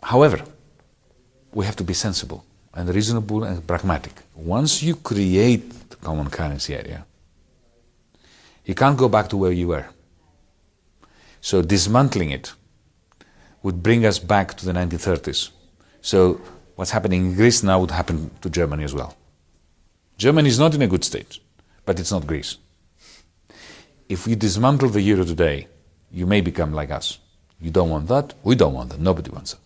However, we have to be sensible and reasonable and pragmatic. Once you create the common currency area, you can't go back to where you were. So dismantling it would bring us back to the 1930s. So what's happening in Greece now would happen to Germany as well. Germany is not in a good state, but it's not Greece. If we dismantle the euro today, you may become like us. You don't want that, we don't want that, nobody wants that.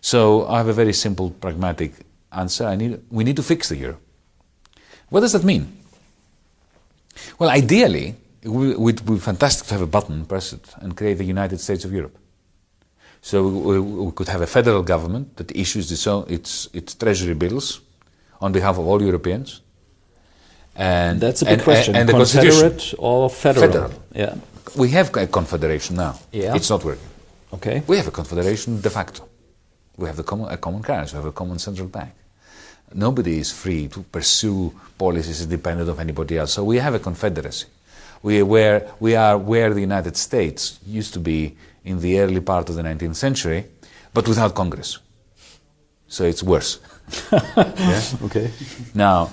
So I have a very simple, pragmatic answer. We need to fix the euro. What does that mean? Well, ideally, it would be fantastic to have a button, press it, and create the United States of Europe. So we could have a federal government that issues its treasury bills on behalf of all Europeans. And that's a big question. And the Confederate or federal? Yeah. We have a confederation now. Yeah. It's not working. Okay. We have a confederation de facto. We have a common currency. We have a common central bank. Nobody is free to pursue policies independent of anybody else. So we have a confederacy. We are where the United States used to be in the early part of the 19th century, but without Congress. So it's worse. Yeah? Okay. Now,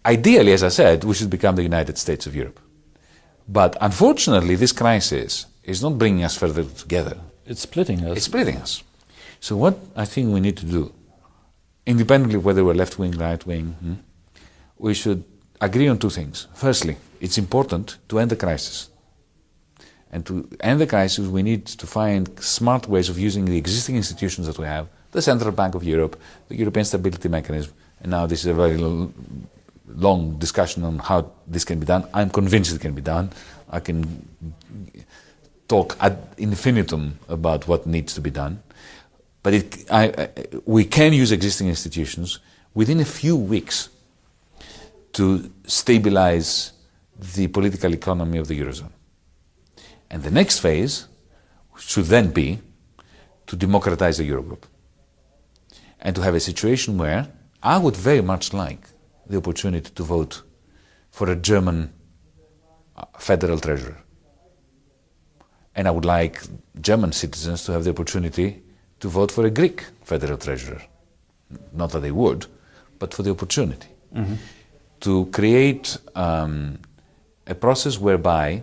ideally, as I said, we should become the United States of Europe. But unfortunately, this crisis is not bringing us further together. It's splitting us. It's splitting us. So what I think we need to do, independently of whether we're left-wing, right-wing, we should agree on two things. Firstly, it's important to end the crisis. And to end the crisis, we need to find smart ways of using the existing institutions that we have, the Central Bank of Europe, the European Stability Mechanism, and now this is a very long discussion on how this can be done. I'm convinced it can be done. I can talk ad infinitum about what needs to be done. But we can use existing institutions within a few weeks to stabilize the political economy of the Eurozone. And the next phase should then be to democratize the Eurogroup and to have a situation where I would very much like the opportunity to vote for a German federal treasurer. And I would like German citizens to have the opportunity to vote for a Greek federal treasurer. Not that they would, but for the opportunity. To create a process whereby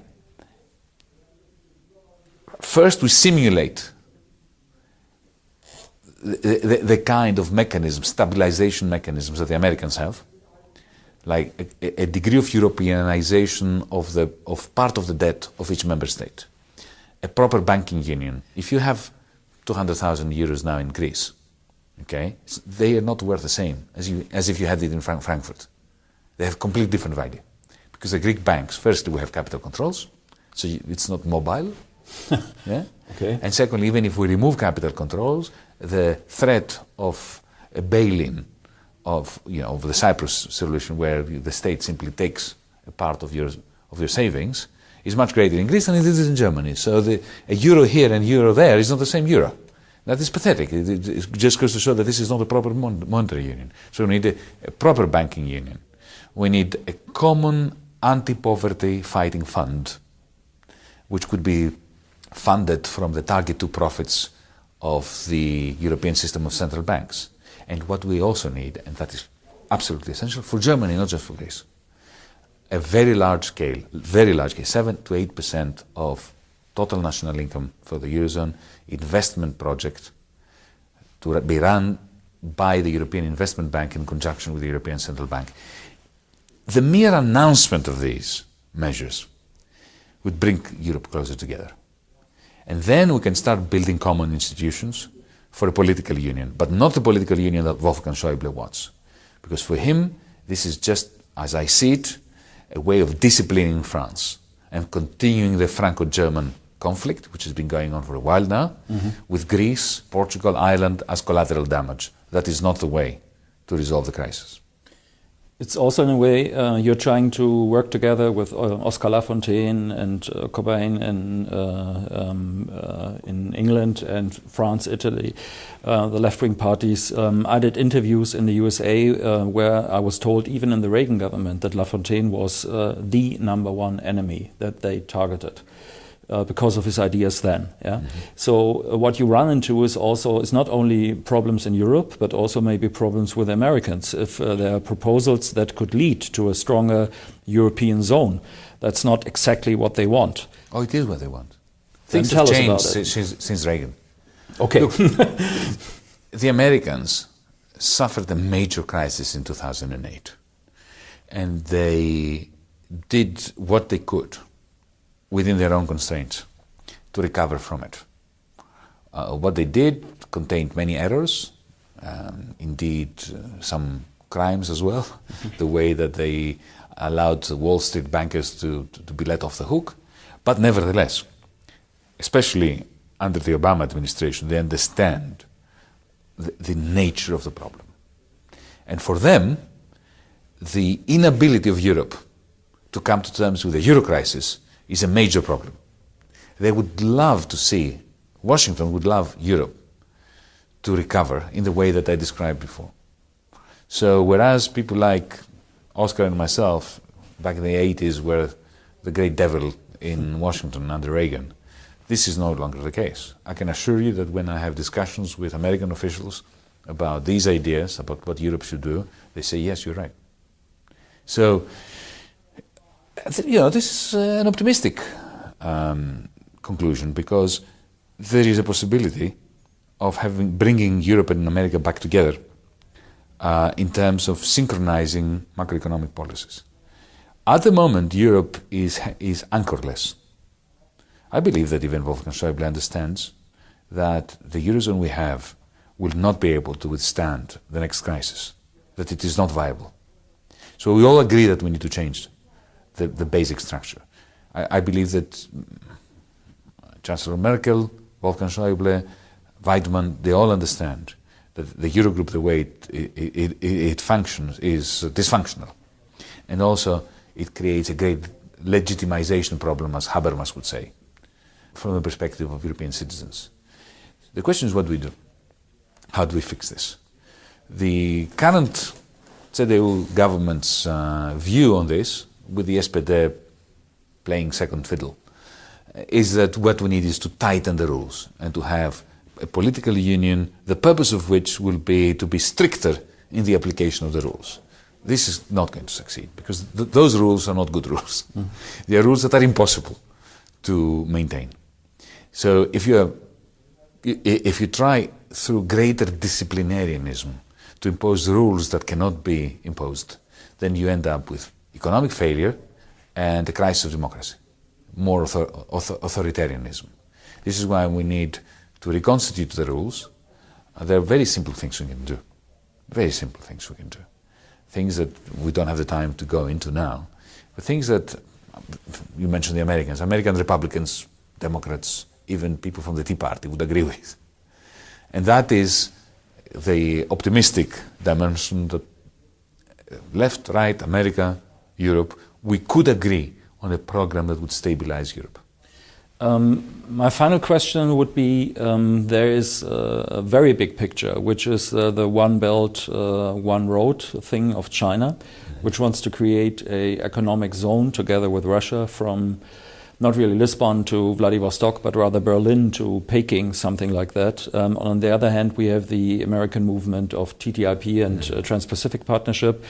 first we simulate the kind of mechanisms, stabilization mechanisms that the Americans have, like a degree of Europeanization of part of the debt of each member state, a proper banking union. If you have 200,000 euros now in Greece, okay, they are not worth the same as if you had it in Frankfurt. They have completely different value. Because the Greek banks, firstly, we have capital controls, so it's not mobile. Yeah? Okay. And secondly, even if we remove capital controls, the threat of a bail-in of the Cyprus solution, where the state simply takes a part of your savings, is much greater in Greece than it is in Germany. So a euro here and euro there is not the same euro. That is pathetic. It just goes to show that this is not a proper monetary union. So we need a proper banking union. We need a common anti-poverty fighting fund, which could be funded from the target 2 profits of the European system of central banks. And what we also need, and that is absolutely essential for Germany, not just for Greece, a very large scale, 7 to 8% of total national income for the Eurozone investment project to be run by the European Investment Bank in conjunction with the European Central Bank. The mere announcement of these measures would bring Europe closer together. And then we can start building common institutions for a political union, but not the political union that Wolfgang Schäuble wants. Because for him, this is just, as I see it, a way of disciplining France and continuing the Franco-German conflict, which has been going on for a while now, with Greece, Portugal, Ireland as collateral damage. That is not the way to resolve the crisis. It's also in a way you're trying to work together with Oscar Lafontaine and Cobain in England and France, Italy, the left-wing parties. I did interviews in the USA where I was told, even in the Reagan government, that Lafontaine was the #1 enemy that they targeted. Because of his ideas then. Yeah? So what you run into is not only problems in Europe, but also maybe problems with Americans. If there are proposals that could lead to a stronger European zone, that's not exactly what they want. Oh, it is what they want. Things have tell changed us about it. since Reagan. Okay. Look, the Americans suffered a major crisis in 2008. And they did what they could within their own constraints to recover from it. What they did contained many errors, indeed some crimes as well, the way that they allowed the Wall Street bankers to be let off the hook. But nevertheless, especially under the Obama administration, they understand the nature of the problem. And for them, the inability of Europe to come to terms with the euro crisis is a major problem. They would love to see, Washington would love Europe to recover in the way that I described before. So whereas people like Oscar and myself back in the 80s were the great devil in Washington under Reagan, this is no longer the case. I can assure you that when I have discussions with American officials about these ideas, about what Europe should do, they say, yes, you're right. So, this is an optimistic conclusion, because there is a possibility of bringing Europe and America back together in terms of synchronizing macroeconomic policies. At the moment, Europe is anchorless. I believe that even Wolfgang Schäuble understands that the Eurozone we have will not be able to withstand the next crisis, that it is not viable. So we all agree that we need to change the basic structure. I believe that Chancellor Merkel, Wolfgang Schäuble, Weidmann, they all understand that the Eurogroup, the way it functions, is dysfunctional. And also, it creates a great legitimization problem, as Habermas would say, from the perspective of European citizens. The question is, what do we do? How do we fix this? The current CDU government's view on this, with the SPD playing second fiddle, is that what we need is to tighten the rules and to have a political union, the purpose of which will be to be stricter in the application of the rules. This is not going to succeed, because those rules are not good rules. Mm. They are rules that are impossible to maintain. So if you try through greater disciplinarianism to impose rules that cannot be imposed, then you end up with economic failure and a crisis of democracy, more authoritarianism. This is why we need to reconstitute the rules. There are very simple things we can do. Very simple things we can do. Things that we don't have the time to go into now, but things that, you mentioned the Americans, American Republicans, Democrats, even people from the Tea Party would agree with. And that is the optimistic dimension that left, right, America, Europe, we could agree on a program that would stabilize Europe. My final question would be, there is a very big picture, which is the One Belt, One Road thing of China, which wants to create an economic zone together with Russia from not really Lisbon to Vladivostok, but rather Berlin to Peking, something like that. On the other hand, we have the American movement of TTIP and Trans-Pacific Partnership.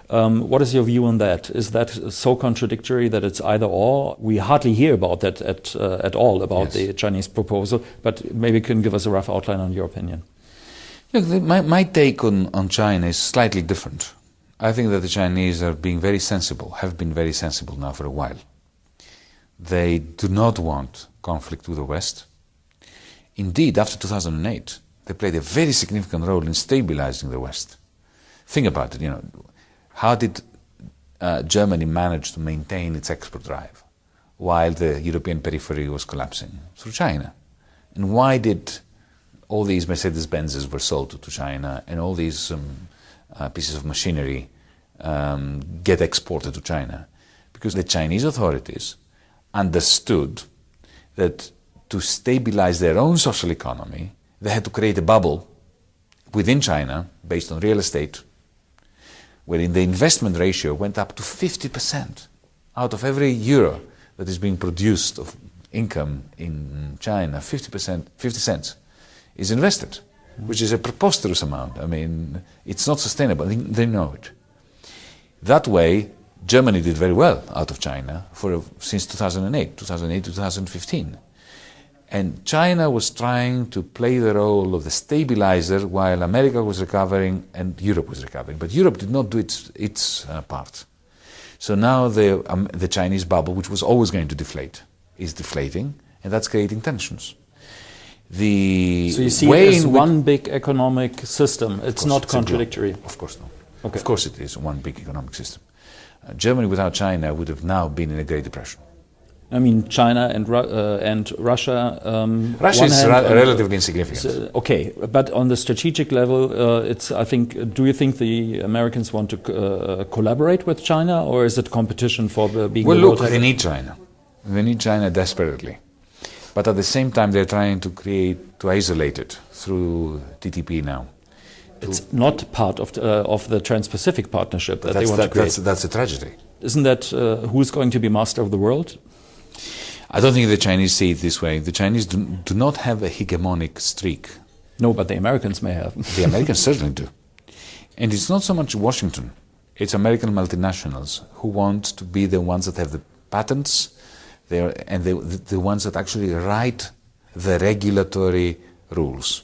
What is your view on that? Is that so contradictory that it's either or? We hardly hear about that at all, about the Chinese proposal, but maybe you can give us a rough outline on your opinion. Look, my take on China is slightly different. I think that the Chinese are being very sensible, have been very sensible now for a while. They do not want conflict with the West. Indeed, after 2008, they played a very significant role in stabilizing the West. Think about it, how did Germany manage to maintain its export drive while the European periphery was collapsing? Through China. And why did all these Mercedes-Benzes were sold to China and all these pieces of machinery get exported to China? Because the Chinese authorities understood that to stabilize their own social economy, they had to create a bubble within China based on real estate, wherein the investment ratio went up to 50%. Out of every euro that is being produced of income in China, 50 cents is invested, which is a preposterous amount. I mean, it's not sustainable. They know it. That way, Germany did very well out of China since 2008 to 2015. And China was trying to play the role of the stabilizer while America was recovering and Europe was recovering. But Europe did not do its part. So now the Chinese bubble, which was always going to deflate, is deflating, and that's creating tensions. So you see it as one big economic system. It's not contradictory. Of course not. Okay. Of course it is one big economic system. Germany without China would have now been in a Great Depression. I mean, China and Russia. Russia is relatively insignificant. Okay, but on the strategic level, I think. Do you think the Americans want to collaborate with China, or is it competition for being? Well, look, they need China. They need China desperately, but at the same time, they're trying to isolate it through TTP now. It's not part of the Trans-Pacific Partnership that they want to create. That's a tragedy. Isn't that who's going to be master of the world? I don't think the Chinese see it this way. The Chinese do not have a hegemonic streak No, but the Americans may have. The Americans certainly do. And it's not so much Washington, it's American multinationals who want to be the ones that have the patents, and the ones that actually write the regulatory rules,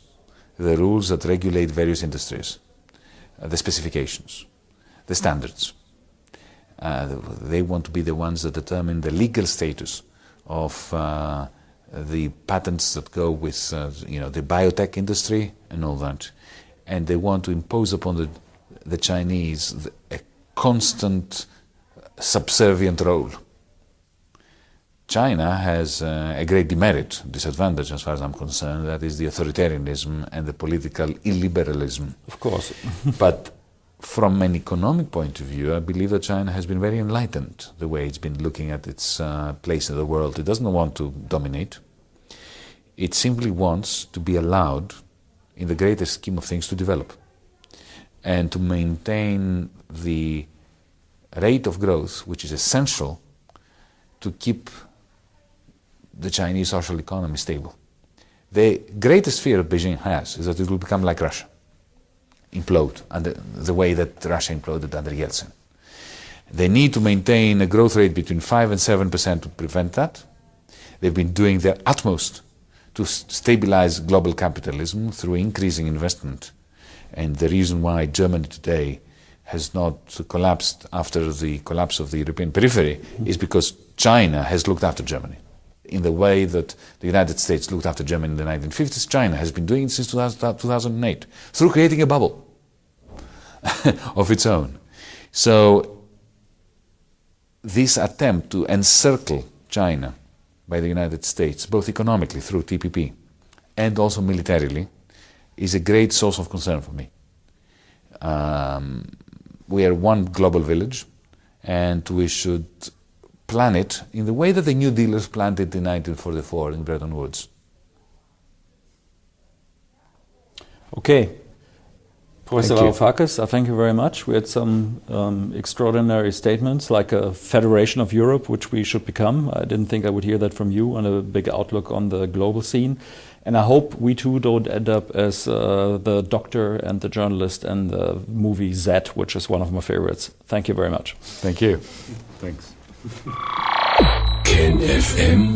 the rules that regulate various industries, the specifications, the standards. They want to be the ones that determine the legal status of the patents that go with the biotech industry and all that. And they want to impose upon the Chinese a constant subservient role. China has a great disadvantage as far as I'm concerned, that is the authoritarianism and the political illiberalism. Of course. But from an economic point of view, I believe that China has been very enlightened, the way it's been looking at its place in the world. It doesn't want to dominate. It simply wants to be allowed, in the greater scheme of things, to develop and to maintain the rate of growth which is essential to keep the Chinese social economy stable. The greatest fear Beijing has is that it will become like Russia, implode under the way that Russia imploded under Yeltsin. They need to maintain a growth rate between 5 and 7% to prevent that. They've been doing their utmost to stabilize global capitalism through increasing investment. And the reason why Germany today has not collapsed after the collapse of the European periphery is because China has looked after Germany. In the way that the United States looked after Germany in the 1950s, China has been doing it since 2008, through creating a bubble of its own. So this attempt to encircle China by the United States, both economically through TPP and also militarily, is a great source of concern for me. We are one global village, and we should plan it in the way that the New Dealers planned it in 1944 in Bretton Woods. Okay. Professor Varoufakis, I thank you very much. We had some extraordinary statements, like a federation of Europe, which we should become. I didn't think I would hear that from you, on a big outlook on the global scene. And I hope we too don't end up as the doctor and the journalist and the movie Z, which is one of my favorites. Thank you very much. Thank you. Thanks. KenFM.de